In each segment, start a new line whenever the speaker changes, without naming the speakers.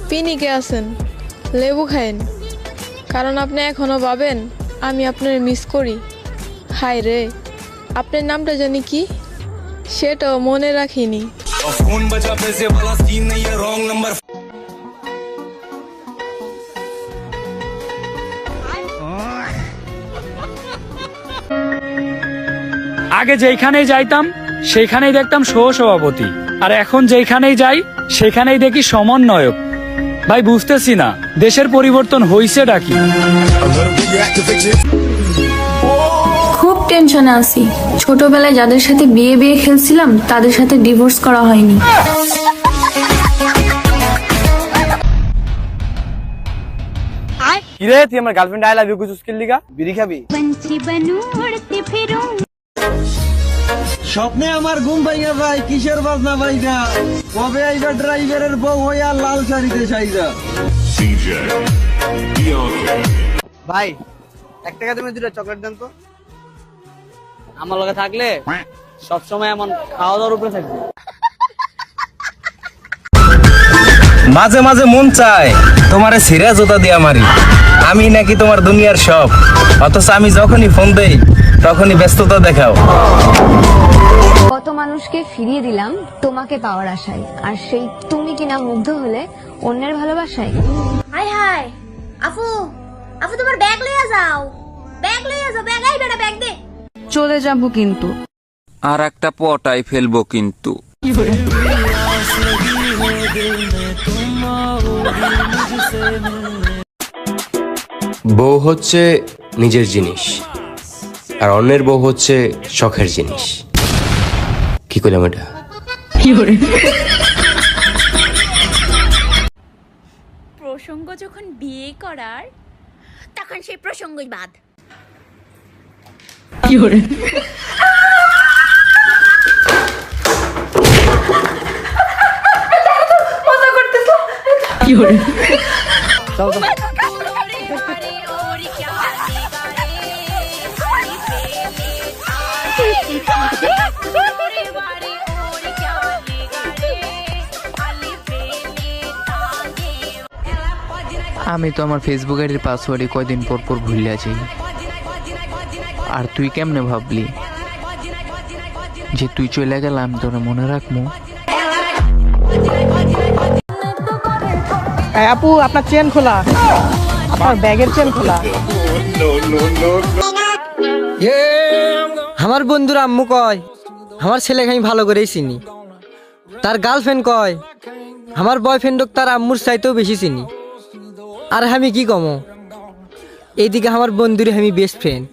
পিনিকে আছেন, লেবু খায়েন, কারণ আপনি এখনো ভাবেন আমি আপনার মিস করি। হায় রে, আপনার নামটা জানি কি, সেটাও মনে রাখিনি।
আগে যেখানেই যাইতাম সেইখানেই দেখতাম সহসভাপতি, আর এখন যেখানেই যাই সেখানেই দেখি সমন্বয়ক। ভাই বুঝতেছি না দেশের পরিবর্তন হইছে ডাকি।
খুব টেনশনে আছি। ছোটবেলায় যাদের সাথে বিয়ে বিয়ে খেলছিলাম তাদের সাথে ডিভোর্স করা হয়নি।
কিরে তুই আমার গার্লফ্রেন্ড আই লাভ ইউ কিছু স্কিল লিগা বিড়ি খাবি?
স্বপ্নে আমার ঘুম ভাইয়া যায়, কিসের বাজনা ভাইরা, কবে আইবা ড্রাইভারের বউ হইয়া লাল শাড়িতে সাইজা।
ভাই 1 টাকা তুমি 2টা চকলেট দেন তো। আমার লগে থাকলে সবসময় এমন খাওয়া দাওয়ার উপরে থাকবে।
মাঝে মাঝে মন চায় তোমারে সিরা জুতা দিয়া মারি, আমি নাকি তোমার দুনিয়ার সব, অথচ আমি যখনই ফোন দেই তখনই ব্যস্ততা দেখাও।
কত মানুষকে ফিরিয়ে দিলাম তোমাকে পাওয়ার আশায়, আর সেই তুমি কিনা মুগ্ধ হলে অন্যের ভালোবাসায়।
হাই হাই আফু, আফু তোমার ব্যাগ লইয়া যাও, ব্যাগ লইয়া যাও, ব্যাগ আই বেটা ব্যাগ দে।
চলে যাব কিন্তু
আর একটা পটাই ফেলবো কিন্তু।
বউ হচ্ছে নিজের জিনিস, আর অন্যের বউ হচ্ছে শখের জিনিস। কি করলাম এটা?
প্রসঙ্গ যখন বিয়ে করার, তখন সেই প্রসঙ্গই বাদ।
আমি তো আমার ফেসবুক আইডির পাসওয়ার্ডই কয়দিন পর পর ভুলে আছি। আর তুই কেমনে ভাবলি যে তুই চলে গেলে আমি তোরা মনে রাখবো?
আপু আপনার চেন খোলা, আপনার ব্যাগের চেন খোলা।
আমার বন্ধুরা আম্মু কয় আমার ছেলেকে আমি ভালো করেই চিনি, তার গার্লফ্রেন্ড কয় আমার বয়ফ্রেন্ডক তার আম্মুর চাইতেও বেশি চিনি। আর আমি কি কমো, এইদিকে আমার বন্ধুরে আমি বেস্ট ফ্রেন্ড।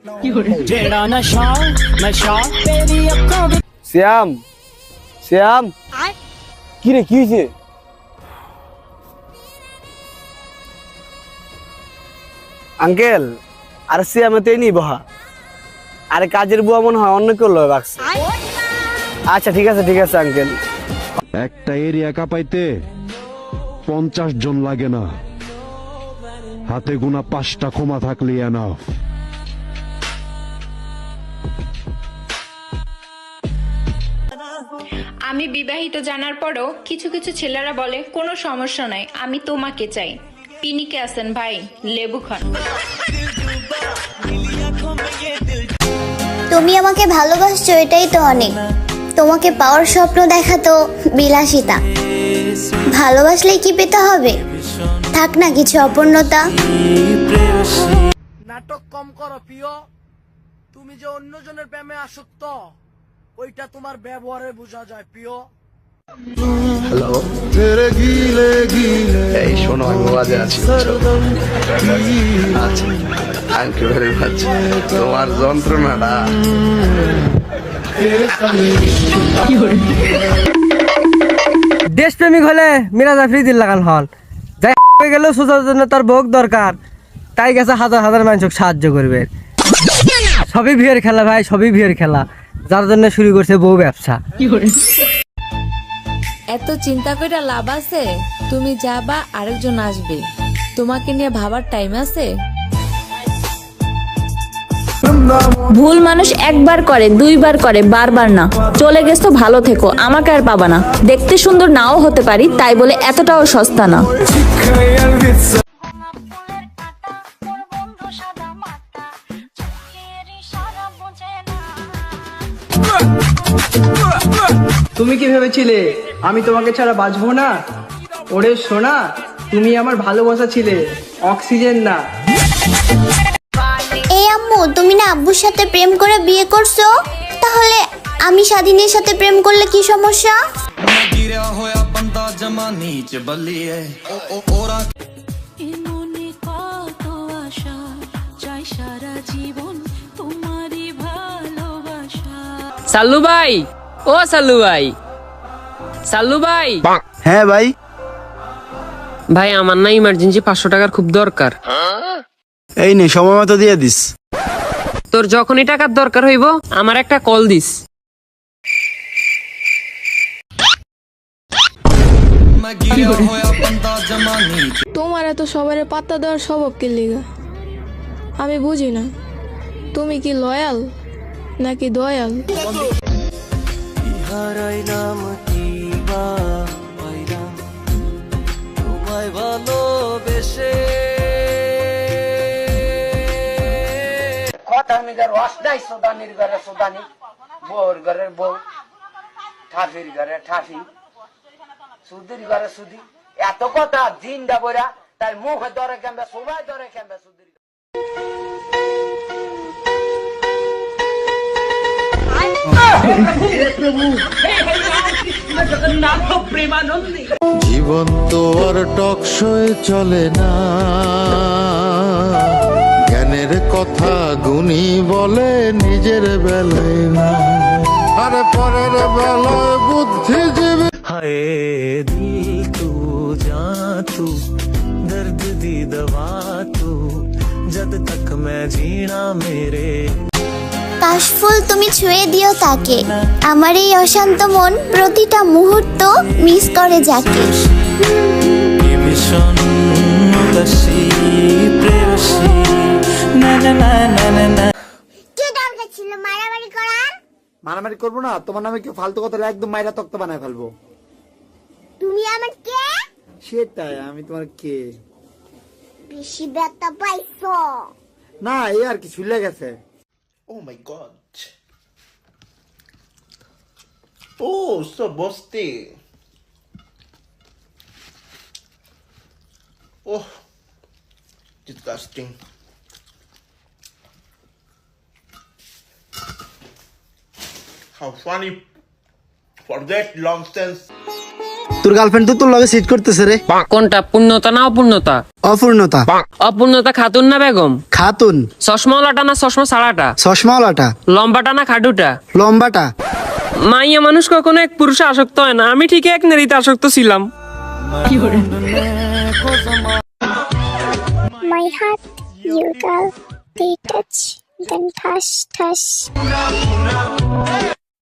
শ্যাম শ্যাম, কি রে কি হয়েছে? আঙ্কেল আর শ্যামে তো নি বহা, আরে কাজের বুয়া মনে হয় অন্য কেউ লয় বাক্স। আচ্ছা ঠিক আছে ঠিক আছে আঙ্কেল।
একটা এরিয়া কাঁপাইতে 50 জন লাগে না, হাতে গোনা 5টা ক্ষমা থাকলে এনাফ।
আমি বিবাহিত জানার পরও কিছু কিছু ছেলেরা বলে কোনো সমস্যা নাই, আমি তোমাকে চাই। পিনিকে আছেন ভাই, লেবু খান।
তুমি আমাকে ভালোবাসছো এটাই তো অনেক, তোমাকে পাওয়ার স্বপ্ন দেখা তো বিলাসিতা। ভালোবাসলেই কি পেতে হবে, থাক না কিছু অপূর্ণতা।
নাটক কম করো প্রিয়, তুমি যে অন্যজনের প্রেমে আসক্ত ওইটা তোমার ব্যবহারে বোঝা যায় প্রিয়।
হ্যালো, এই শোনো আমি ওয়াজে আছি। আচ্ছা, থ্যাংক ইউ ভেরি মাচ। তোমার যন্ত্রণাটা
দেশপ্রেমিক হলে মিরাজ আফ্রিদির লাগান হল, যাই হয়ে গেলেও সোজার জন্য তার ভোগ দরকার, তাই গেছে হাজার হাজার মানুষকে সাহায্য করবে। সবই বিয়ের খেলা ভাই, সবই বিয়ের খেলা, যার জন্য শুরু করছে বউ ব্যবসা।
এত চিন্তা করে লাভ আছে? তুমি যাবা, আরেকজন আসবে, তোমাকে নিয়ে ভাবার টাইম আছে?
ভুল মানুষ একবার করে, দুইবার করে, বারবার না। চলে গেছো, ভালো থেকো, আমাকে আর পাবা না। দেখতে সুন্দর নাও হতে পারি, তাই বলে এতটাও সস্তা না।
তুমি কি ভেবেছিলে আমি তোমাকে ছাড়া বাঁচবো না? ওরে সোনা, তুমি আমার ভালোবাসা ছিলে, অক্সিজেন না।
এই আম্মু, তুমি না আব্বুর সাথে প্রেম করে বিয়ে করছো? তাহলে আমি স্বাধীনের সাথে প্রেম করলে কি সমস্যা?
সাল্লু ভাই, ও সাল্লু ভাই, সাল্লু ভাই।
হ্যাঁ ভাই।
ভাই আমার না ইমার্জেন্সি 500 টাকার খুব দরকার।
এই নে, সময় মতো দিয়ে দিস।
তোর যখনই টাকার দরকার হইব আমার একটা কল দিস।
তোমার এত সবার পাত্তা দেওয়ার স্বভাব কি লিগা? আমি বুঝি না, তুমি কি লয়াল নাকি দয়াল?
কথা মিগার রস নাই, সুদানির ঘরে সুদানি, বউর ঘরের বউ, ঠাফির ঘরে ঠাফি, সুদির ঘরে সুদি। এত কথা জিন্দা বইরা তার মুখে ধরে কেমবে, সবাই ধরে কেমবে সুদির।
জীবন তো আর টকশোয় চলে না, জ্ঞানের কথা গুণী বলে, নিজের বেলায় না, আরে পরের বেলায় বুদ্ধিজীবী।
हाय दिल तू जा तू, दर्द दी दवा तू, जब तक मैं जीना मेरे।
কাশফুল, তুমি ছুঁয়ে দিও তাকে, আমার এই অশান্ত মন প্রতিটা মুহূর্ত মিস করে যাকে।
কি দরকার ছিল মারামারি করার?
মারামারি করবো না, তোমার নামে কেউ ফালতু কথা একদম মাইরা তক্ত বানায় ফেলবো।
তুমি আমার কে?
সেটাই, আমি তোমার কে?
বেশি ব্যথা পাইছো?
না, এই আর কি, শুলে গেছে।
Oh my god. Oh, so busty. Oh, disgusting. How funny. Forget nonsense.
তোর গার্লফ্রেন্ড তো তোর লগে সিট করতেছে রে।
কোনটা, পূর্ণতা না অপূর্ণতা?
অপূর্ণতা।
অপূর্ণতা খাতুন না বেগম?
খাতুন।
চশমাওয়ালাটা না চশমা ছাড়াটা?
চশমাওয়ালাটা।
লম্বাটা না খাডুটা?
লম্বাটা।
মাইয়া মানুষ কখনো এক পুরুষে আসক্ত হয় না, আমি ঠিকই এক নারীতে আসক্ত ছিলাম।
My heart, you girl, they touch, then touch, touch.